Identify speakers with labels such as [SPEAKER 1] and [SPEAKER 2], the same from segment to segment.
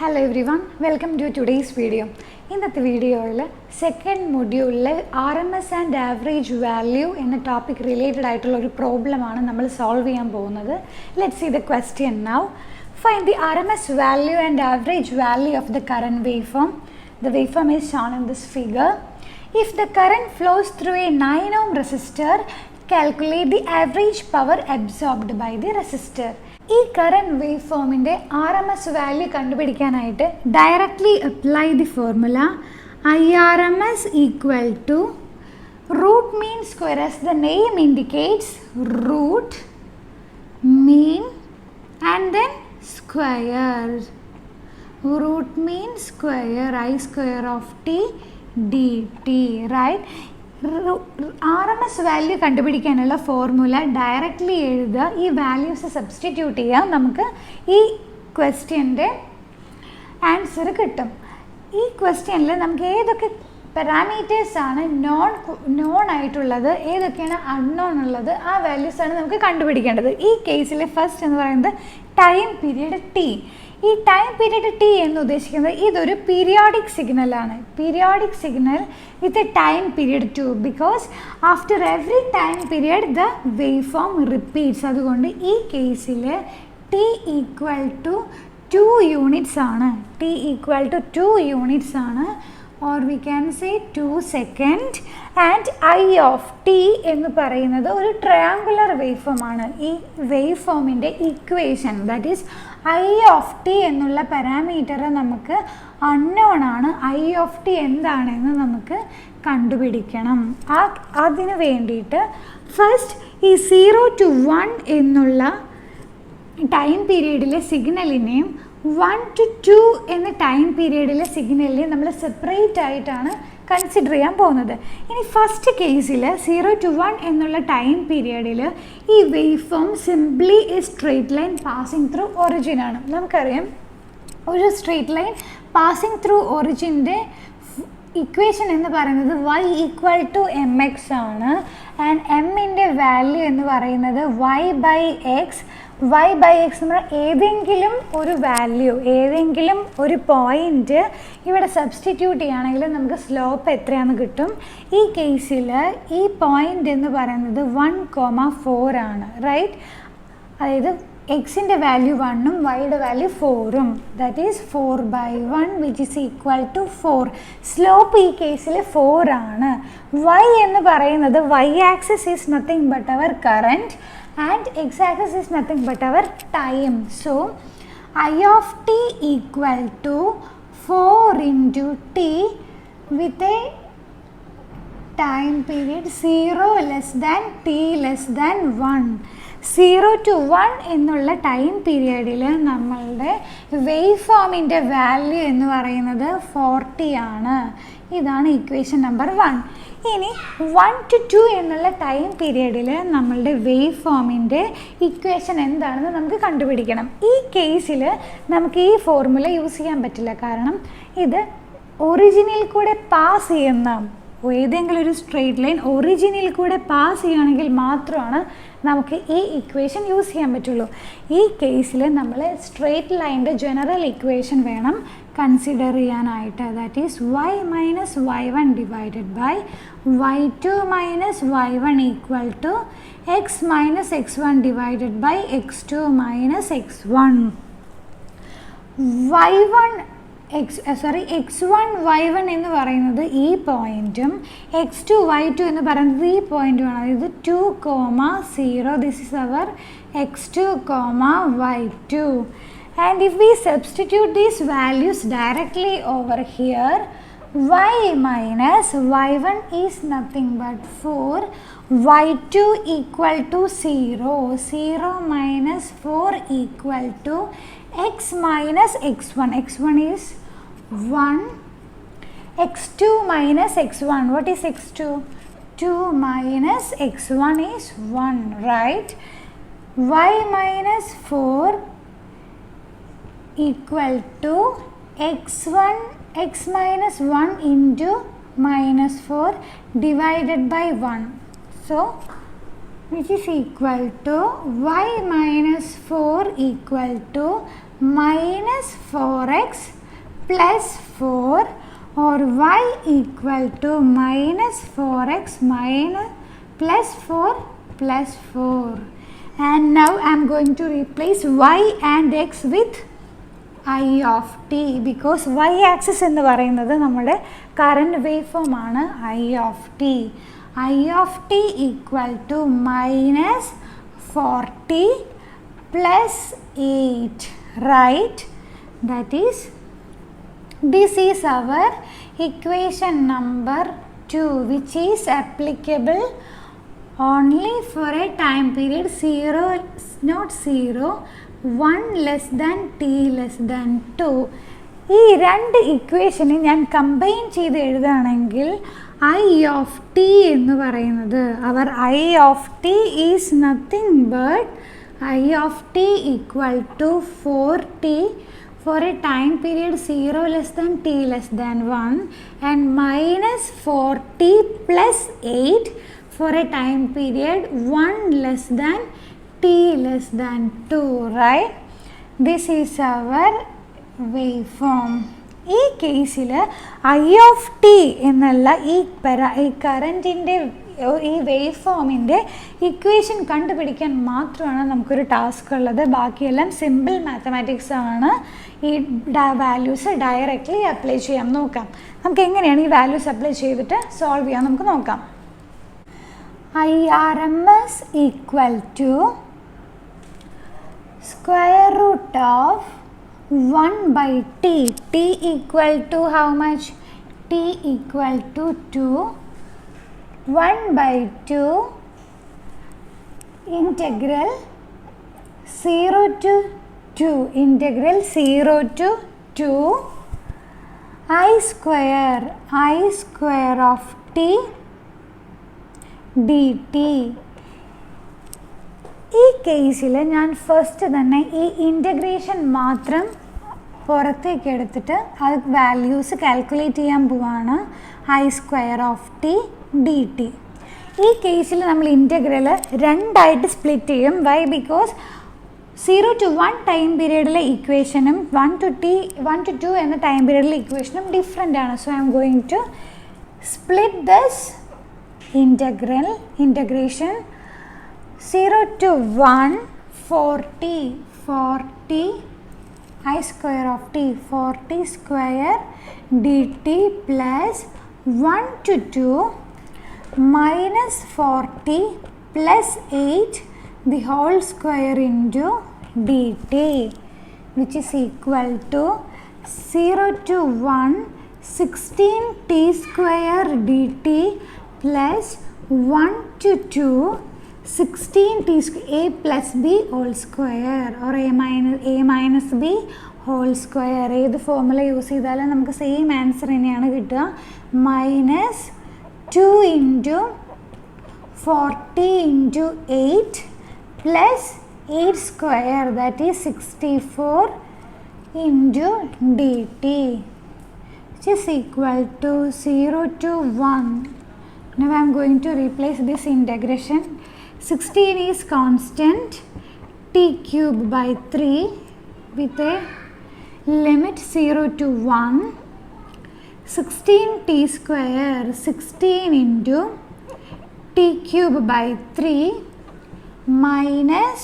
[SPEAKER 1] Hello everyone, welcome to today's video. In this video, second module RMS and average value in the topic related to problem we solve. Let's see the question now. Find the RMS value and average value of the current waveform. The waveform is shown in this figure. If the current flows through a 9 ohm resistor, calculate the average power absorbed by the resistor. This current waveform in the RMS value kandupidikkanayittu directly apply the formula IRMS equal to root mean square, as the name indicates, root mean and then square. Root mean square I square of t dt, right? RMS value കണ്ടുപിടിക്കാനുള്ള formula directly എഴുതുക. ഈ values substitute ചെയ്യാം, നമുക്ക് ഈ ക്വസ്റ്റ്യൻ്റെ answer കിട്ടും. ഈ ക്വസ്റ്റ്യനിൽ നമുക്ക് ഏതൊക്കെ പാരാമീറ്റേഴ്സാണ് നോൺ ആയിട്ടുള്ളത്, ഏതൊക്കെയാണ് അൺനോൺ ഉള്ളത്, ആ വാല്യൂസാണ് നമുക്ക് കണ്ടുപിടിക്കേണ്ടത്. ഈ കേസിൽ ഫസ്റ്റ് എന്ന് പറയുന്നത് ടൈം പീരീഡ് ടി. ഈ ടൈം പീരീഡ് ടി എന്ന് ഉദ്ദേശിക്കുന്നത് ഇതൊരു പീരിയോഡിക് സിഗ്നലാണ്. Periodic signal with a time period two, because after every time period the wave form repeats. അതുകൊണ്ട് ഈ കേസിൽ ടി ഈക്വൽ ടു 2 യൂണിറ്റ്സ് ആണ്. ടി ഈക്വൽ ടു 2 യൂണിറ്റ്സ് ആണ്, or we can say 2 seconds. and I of t എന്ന് പറയുന്നത് ഒരു triangular wave form ആണ്. ഈ വേവ് ഫോമിൻ്റെ equation, that is I of t എന്നുള്ള പാരാമീറ്റർ നമുക്ക് അൺനോൺ ആണ്. I of t എന്താണെന്ന് നമുക്ക് കണ്ടുപിടിക്കണം. അതിന് വേണ്ടിയിട്ട് ഫസ്റ്റ് ഈ 0 to 1 എന്നുള്ള ടൈം പീരീഡിലെ സിഗ്നലിനെയും 1 to 2 എന്ന ടൈം പീരീഡിലെ സിഗ്നലിനെ നമ്മൾ സെപ്പറേറ്റ് ആയിട്ടാണ് കൺസിഡർ ചെയ്യാൻ പോകുന്നത്. ഇനി ഫസ്റ്റ് കേസിൽ 0 to 1 എന്നുള്ള ടൈം പീരീഡിൽ ഈ wave form simply a straight line passing through origin ആണ്. നമുക്കറിയാം ഒരു സ്ട്രെയിറ്റ് ലൈൻ പാസിങ് ത്രൂ ഒറിജിൻ്റെ ഇക്വേഷൻ എന്ന് പറയുന്നത് y equal to M X ആണ്. ആൻഡ് എമ്മിൻ്റെ വാല്യൂ എന്ന് പറയുന്നത് y by X. y by X നമ്മൾ ഏതെങ്കിലും ഒരു വാല്യൂ, ഏതെങ്കിലും ഒരു പോയിൻ്റ് ഇവിടെ സബ്സ്റ്റിറ്റ്യൂട്ട് ചെയ്യുകയാണെങ്കിൽ നമുക്ക് സ്ലോപ്പ് എത്രയാണെന്ന് കിട്ടും. ഈ കേസിൽ ഈ പോയിൻ്റ് എന്ന് പറയുന്നത് 1,4 ആണ്, റൈറ്റ്? അതായത് എക്സിൻ്റെ വാല്യൂ 1ഉം വൈയുടെ വാല്യൂ 4ഉം, that is 4/1 which is equal to 4. Slope ഈ കേസിൽ 4 ആണ്. y എന്ന് പറയുന്നത് y axis is nothing but our current and x-axis is nothing but our time. So I of t equal to 4 into t with a time period 0 less than t less than 1. 0 to 1 എന്നുള്ള time പീരിയഡിൽ നമ്മളുടെ wave ഫോമിൻ്റെ value എന്ന് പറയുന്നത് 40 ആണ്. ഇതാണ് equation number 1. ഇനി 1 to 2 എന്നുള്ള time പീരിയഡിൽ നമ്മളുടെ wave ഫോമിൻ്റെ ഇക്വേഷൻ എന്താണെന്ന് നമുക്ക് കണ്ടുപിടിക്കണം. ഈ കേസിൽ നമുക്ക് ഈ ഫോർമുല യൂസ് ചെയ്യാൻ പറ്റില്ല, കാരണം ഇത് ഒറിജിനിൽ കൂടെ പാസ് ചെയ്യുന്ന ഏതെങ്കിലും ഒരു സ്ട്രെയിറ്റ് ലൈൻ ഒറിജിനിൽ കൂടെ പാസ് ചെയ്യുകയാണെങ്കിൽ മാത്രമാണ് നമുക്ക് ഈ ഇക്വേഷൻ യൂസ് ചെയ്യാൻ പറ്റുള്ളൂ. ഈ കേസിൽ നമ്മൾ സ്ട്രെയിറ്റ് ലൈൻ്റെ ജനറൽ ഇക്വേഷൻ വേണം കൺസിഡർ ചെയ്യാനായിട്ട്. That is y minus y1 divided by y2 minus y1 equal to x minus x1 divided by x2 minus x1. x1 y1 എന്ന് പറയുന്നത് ഈ പോയിൻറ്റും x2 y2 എന്ന് പറയുന്നത് ഈ പോയിൻറ്റുമാണ്. അതായത് 2,0. This is our x2, y2. And if we substitute these values directly over here, y minus y1 is nothing but 4, y2 equal to 0, 0 minus 4 equal to x minus x1, x1 is 1, x2 minus x1, what is x2? 2 minus x1 is 1, right? Y minus 4 equal to x minus 1 into minus 4 divided by 1. So which is equal to y minus 4 equal to minus 4x plus 4 or y equal to minus 4x minus plus 4 plus 4. And now I am going to replace y and x with I of t because y axis എന്ന് പറയുന്നത് നമ്മുടെ current wave form ആണ് I of t. I of t equal to minus 40 plus 8, right? That is, this is our equation number 2, which is applicable only for a time period 0, not 0, 1 less than t less than 2. ഈ രണ്ട് ഇക്വേഷനെ ഞാൻ combine ചെയ്ത് എഴുതുകയാണെങ്കിൽ I of t എന്ന് പറയുന്നത് അവർ I of t is nothing but I of t equal to 4t for a time period 0 less than t less than 1 and minus 4t plus 8 for a time period 1 less than t less than 2, right? This is our waveform. ഈ കേസിൽ I of t എന്നുള്ള ഈ കറൻറ്റിൻ്റെ ഈ wave ഫോമിൻ്റെ equation കണ്ടുപിടിക്കാൻ മാത്രമാണ് നമുക്കൊരു task ഉള്ളത്. ബാക്കിയെല്ലാം സിമ്പിൾ മാത്തമാറ്റിക്സ് ആണ്. ഈ വാല്യൂസ് ഡയറക്റ്റ്ലി അപ്ലൈ ചെയ്യാം. നോക്കാം നമുക്ക് എങ്ങനെയാണ് ഈ വാല്യൂസ് അപ്ലൈ ചെയ്തിട്ട് സോൾവ് ചെയ്യാം. നമുക്ക് നോക്കാം. IRMS equal to square root of 1 by t. T equal to how much? T equal to 2. 1 by 2 integral 0 to 2. Integral 0 to 2 I square of t dt. ഈ കേസിൽ ഞാൻ ഫസ്റ്റ് തന്നെ ഈ ഇൻ്റഗ്രേഷൻ മാത്രം പുറത്തേക്ക് എടുത്തിട്ട് അത് വാല്യൂസ് കാൽക്കുലേറ്റ് ചെയ്യാൻ പോവാണ്. I square of t dt. ഈ കേസിൽ നമ്മൾ ഇൻ്റഗ്രൽ രണ്ടായിട്ട് സ്പ്ലിറ്റ് ചെയ്യും. വൈ? ബിക്കോസ് 0 to 1 ടൈം പീരീഡിലെ ഇക്വേഷനും 1 to 2 എന്ന ടൈം പീരീഡിലെ ഇക്വേഷനും ഡിഫറെൻ്റ് ആണ്. So I'm going to split this integration 0 to 1 40 I square of t 40 square dt plus 1 to 2 minus 40 plus 8 the whole square into dt, which is equal to 0 to 1 16 t square dt plus 1 to 2 16 t square a plus b whole square or a minus b whole square. ഏത് formula use ചെയ്താലും നമുക്ക് same answer തന്നെയാണ് കിട്ടുക. Minus 2 into 40 into 8 plus 8 square that is 64 into dt, which is equal to 0 to 1. Now I am going to replace this integration. 16 is constant, t cube by 3 with a limit 0 to 1. 16 t square 16 into t cube by 3 minus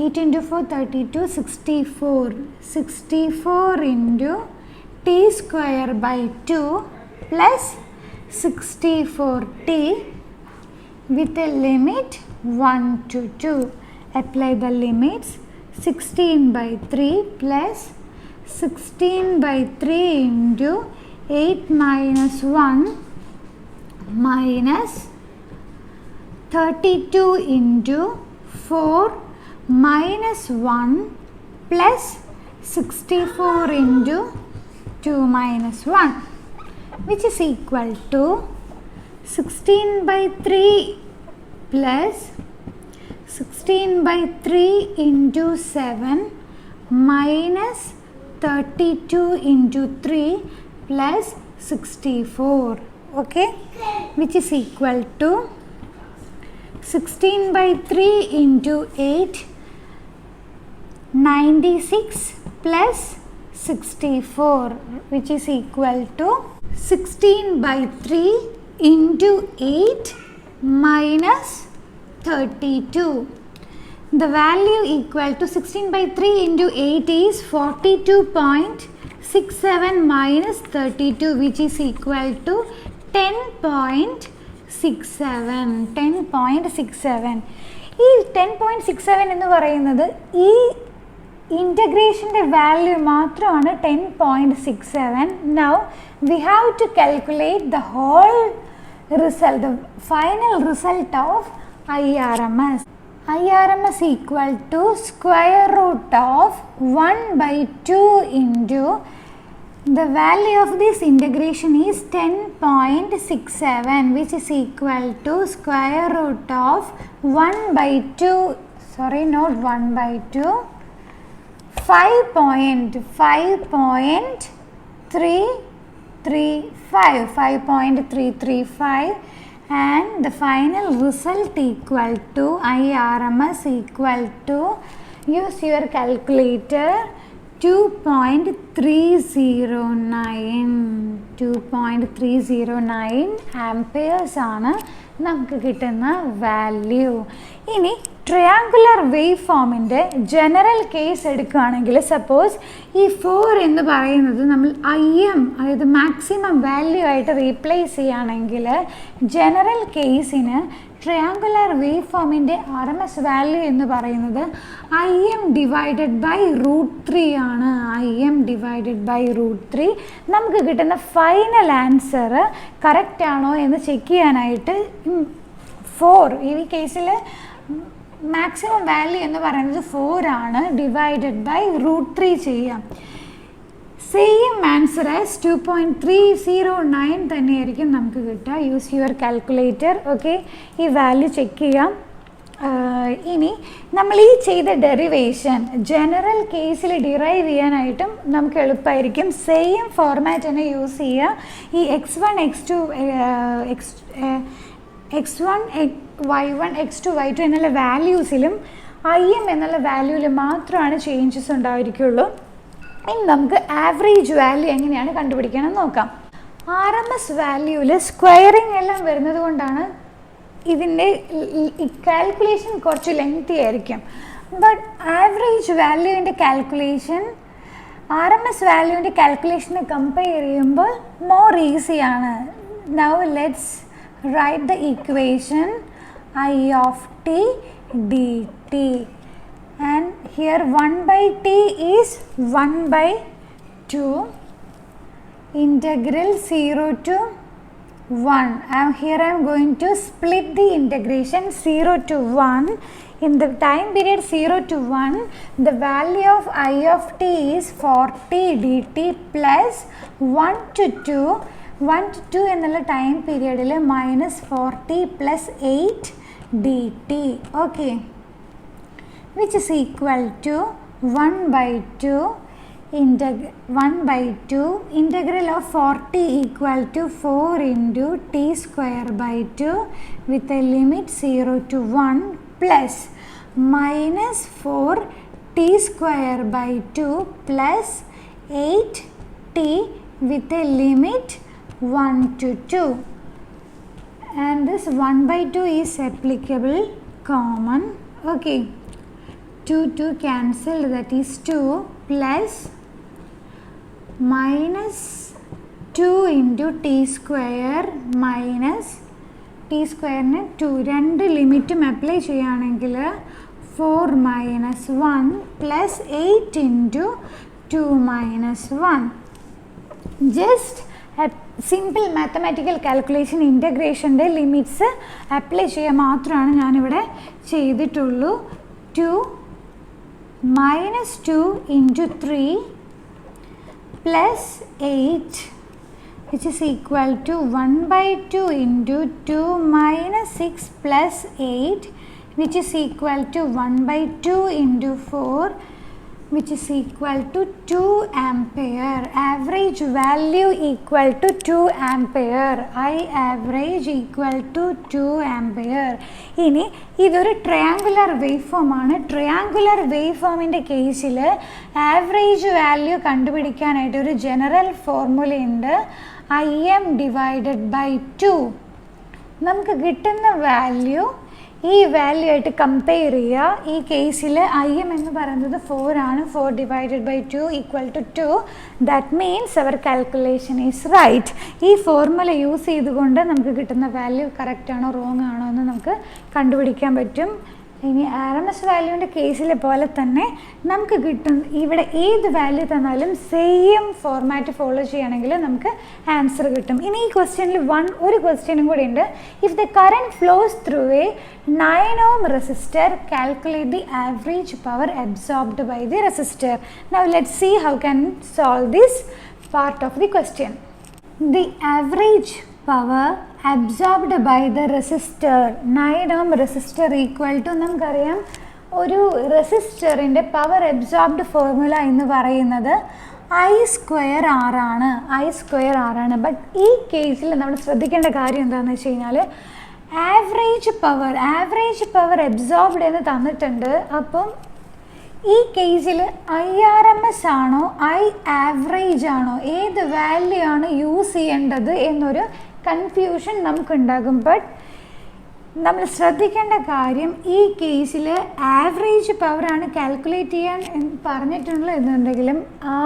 [SPEAKER 1] 8 into 4 32 64 into t square by 2 plus 64t with a limit 1 to 2. Apply the limits. 16 by 3 plus 16 by 3 into 8 minus 1 minus 32 into 4 minus 1 plus 64 into 2 minus 1, which is equal to 16 by 3 plus 16 by 3 into 7 minus 32 into 3 plus 64, okay, which is equal to 16 by 3 into 8 96 plus 64, which is equal to 16 by 3 into 8 minus 32. The value equal to 16 by 3 into 8 is 42.67 minus 32, which is equal to 10.67. 10.67. ഈ 10.67 എന്ന് പറയുന്നത് ഈ ഇൻ്റഗ്രേഷൻ്റെ value മാത്രമാണ് 10.67. Now we have to calculate the whole result, the final result of IRMS. IRMS equal to square root of 1 by 2 into the value of this integration is 10.67, which is equal to square root of 1 by 2, sorry, not 1 by 2, 5.335, and the final result equal to IRMS equal to, use your calculator, 2.309 amperes ആണ് നമുക്ക് കിട്ടുന്ന value. ഇനി triangular wave ഫോമിൻ്റെ general case എടുക്കുകയാണെങ്കിൽ, suppose ഈ 4 എന്ന് പറയുന്നത് നമ്മൾ IM, അതായത് മാക്സിമം വാല്യൂ ആയിട്ട് റീപ്ലേസ് ചെയ്യുകയാണെങ്കിൽ, ജനറൽ കേസിന് ട്രയാങ്കുലർ വേവ് ഫോമിൻ്റെ RMS വാല്യൂ എന്ന് പറയുന്നത് IM ഡിവൈഡഡ് ബൈ √3 ആണ്. IM divided by √3. നമുക്ക് കിട്ടുന്ന ഫൈനൽ ആൻസർ കറക്റ്റ് ആണോ എന്ന് ചെക്ക് ചെയ്യാനായിട്ട് 4, ഈ കേസിൽ മാക്സിമം വാല്യൂ എന്ന് പറയുന്നത് 4 ആണ്, ഡിവൈഡഡ് ബൈ √3 ചെയ്യാം. സെയിം ആൻസർ ആസ് 2.309 തന്നെയായിരിക്കും നമുക്ക് കിട്ടുക. Use your calculator. ഓക്കെ, ഈ വാല്യൂ ചെക്ക് ചെയ്യാം. ഇനി നമ്മൾ ഈ ചെയ്ത ഡെറിവേഷൻ ജനറൽ കേസിൽ ഡിറൈവ് ചെയ്യാനായിട്ടും നമുക്ക് എളുപ്പമായിരിക്കും. സെയിം ഫോർമാറ്റ് തന്നെ യൂസ് ചെയ്യുക. ഈ x1 x2 x1 y1 x2 y2 എന്നുള്ള വാല്യൂസിലും IM എന്നുള്ള വാല്യൂവിൽ മാത്രമാണ് ചേഞ്ചസ് ഉണ്ടായിരിക്കുള്ളൂ. ഇനി നമുക്ക് ആവറേജ് വാല്യൂ എങ്ങനെയാണ് കണ്ടുപിടിക്കണം നോക്കാം. RMS വാല്യൂവിൽ സ്ക്വയറിങ് എല്ലാം വരുന്നത് കൊണ്ടാണ് ഇതിൻ്റെ കാൽക്കുലേഷൻ കുറച്ച് ലെങ്തി ആയിരിക്കും. ബട്ട് ആവറേജ് വാല്യൂവിൻ്റെ കാൽക്കുലേഷൻ RMS വാല്യൂവിൻ്റെ കാൽക്കുലേഷനെ കമ്പയർ ചെയ്യുമ്പോൾ മോർ ഈസിയാണ്. Now let's write the equation I of t dt, and here 1 by t is 1 by 2 integral 0 to 1. Here I am going to split the integration 0 to 1. In the time period 0 to 1, the value of I of t is 40 dt plus 1 to 2 എന്നുള്ള time പീരിയഡിൽ -40 plus 8 dt. Okay, which is equal to 1 by 2 integral of 40 equal to 4 into t square by 2 with a limit 0 to 1 plus -4 t square by 2 plus 8 t with a limit 1 to 2, and this 1 by 2 is applicable common. Okay, 2 cancelled, that is 2 plus -2 into t square minus t square ന് 2 രണ്ട് ലിമിറ്റും apply ചെയ്യുകയാണെങ്കിൽ 4 minus 1 plus 8 into 2 minus 1. Just simple mathematical calculation ഇൻ്റഗ്രേഷൻ്റെ limits apply ചെയ്യുക മാത്രമാണ് ഞാനിവിടെ ചെയ്തിട്ടുള്ളൂ. 2 - 2 into 3 plus 8, which is equal to 1 by 2 into 2 minus 6 plus 8, which is equal to 1 by 2 into 4 which is equal to 2 ampere. Average value equal to 2 ampere. I average equal to 2 ampere. ഇനി ഇതൊരു triangular wave form ആണ്. Triangular wave ഫോമിൻ്റെ കേസിൽ average value കണ്ടുപിടിക്കാനായിട്ട് ഒരു general ഫോർമുലയുണ്ട്. IM divided by 2. നമുക്ക് കിട്ടുന്ന വാല്യൂ ഈ വാല്യൂ ആയിട്ട് കമ്പയർ ചെയ്യുക. ഈ കേസിൽ IM എന്ന് പറയുന്നത് 4 ആണ്. 4 divided by 2 equal to 2. That means our calculation is right. ഈ ഫോർമുല യൂസ് ചെയ്തുകൊണ്ട് നമുക്ക് കിട്ടുന്ന വാല്യൂ കറക്റ്റ് ആണോ റോങ് ആണോ എന്ന് നമുക്ക് കണ്ടുപിടിക്കാൻ പറ്റും. ഇനി RMS വാല്യൂവിൻ്റെ കേസിലെ പോലെ തന്നെ നമുക്ക് കിട്ടും ഇവിടെ ഏത് വാല്യൂ തന്നാലും സെയിം ഫോർമാറ്റ് ഫോളോ ചെയ്യുകയാണെങ്കിൽ നമുക്ക് ആൻസർ കിട്ടും. ഇനി ഈ ക്വസ്റ്റ്യനിൽ ഒരു ക്വസ്റ്റ്യനും കൂടി ഉണ്ട്. If the current flows through a 9 ohm resistor, calculate the average power absorbed by the resistor. Now let's see how can solve this part of the question. The average power absorbed by the resistor, 9 ohm resistor equal to, നമുക്കറിയാം ഒരു റെസിസ്റ്ററിൻ്റെ power absorbed formula എന്ന് പറയുന്നത് I² R ആണ്. I² R ആണ്. But ഈ കേസിൽ നമ്മൾ ശ്രദ്ധിക്കേണ്ട കാര്യം എന്താണെന്ന് വെച്ച് കഴിഞ്ഞാൽ ആവറേജ് പവർ അബ്സോർബ്ഡ് എന്ന് തന്നിട്ടുണ്ട്. അപ്പം ഈ കേസിൽ IRMS ആണോ ആവറേജ് ആണോ ഏത് വാല്യൂ ആണ് യൂസ് ചെയ്യേണ്ടത് എന്നൊരു കൺഫ്യൂഷൻ നമുക്കുണ്ടാകും. ബട്ട് നമ്മൾ ശ്രദ്ധിക്കേണ്ട കാര്യം ഈ കേസിൽ ആവറേജ് പവറാണ് കാൽക്കുലേറ്റ് ചെയ്യാൻ പറഞ്ഞിട്ടുള്ളത് എന്നുണ്ടെങ്കിലും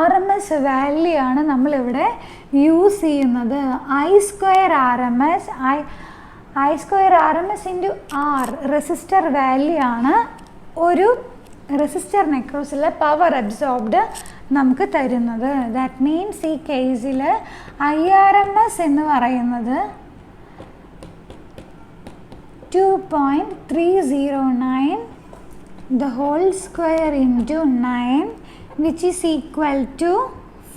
[SPEAKER 1] RMS വാല്യൂ ആണ് നമ്മളിവിടെ യൂസ് ചെയ്യുന്നത്. I² RMS into R resistor value ആണ് ഒരു റെസിസ്റ്ററിന് അക്രോസിലെ പവർ അബ്സോർബ്ഡ് നമുക്ക് തരുന്നത്. ദാറ്റ് മീൻസ് ഈ കേസിൽ IRMS എന്ന് പറയുന്നത് 2.309 the whole square into 9 which is equal to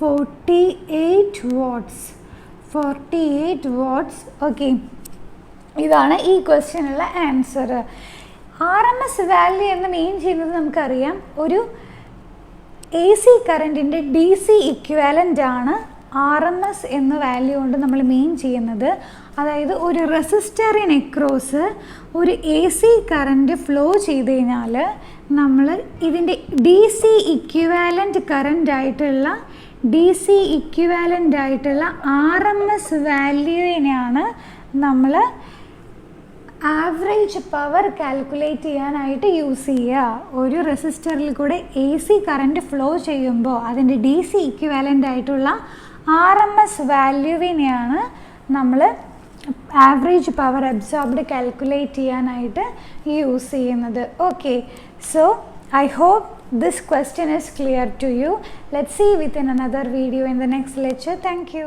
[SPEAKER 1] 48 watts. 48 watts. Okay, ഇതാണ് ഈ ക്വസ്റ്റ്യനുള്ള ആൻസർ. RMS വാല്യൂ എന്ന് മീൻ ചെയ്യുന്നത് നമുക്കറിയാം ഒരു AC കറൻറ്റിൻ്റെ DC ഇക്വാലൻ്റ് ആണ് RMS എന്ന വാല്യൂ കൊണ്ട് നമ്മൾ മീൻ ചെയ്യുന്നത്. അതായത് ഒരു റെസിസ്റ്ററിന് അക്രോസ് ഒരു AC കറൻറ്റ് ഫ്ലോ ചെയ്ത് കഴിഞ്ഞാൽ നമ്മൾ ഇതിൻ്റെ DC ഇക്വാലൻ്റ് കറൻറ്റ് ആയിട്ടുള്ള RMS വാല്യൂവിനെയാണ് നമ്മൾ ആവറേജ് പവർ കാൽക്കുലേറ്റ് ചെയ്യാനായിട്ട് യൂസ് ചെയ്യുക. ഒരു റെസിസ്റ്ററിൽ കൂടെ AC കറൻറ്റ് ഫ്ലോ ചെയ്യുമ്പോൾ അതിൻ്റെ DC ഇക്വാലൻ്റ് ആയിട്ടുള്ള RMS വാല്യൂവിനെയാണ് നമ്മൾ ആവറേജ് പവർ അബ്സോർബ്ഡ് കാൽക്കുലേറ്റ് ചെയ്യാനായിട്ട് യൂസ് ചെയ്യുന്നത്. Okay, so I hope this question is clear to you. Let's see within another video in the next lecture. Thank you.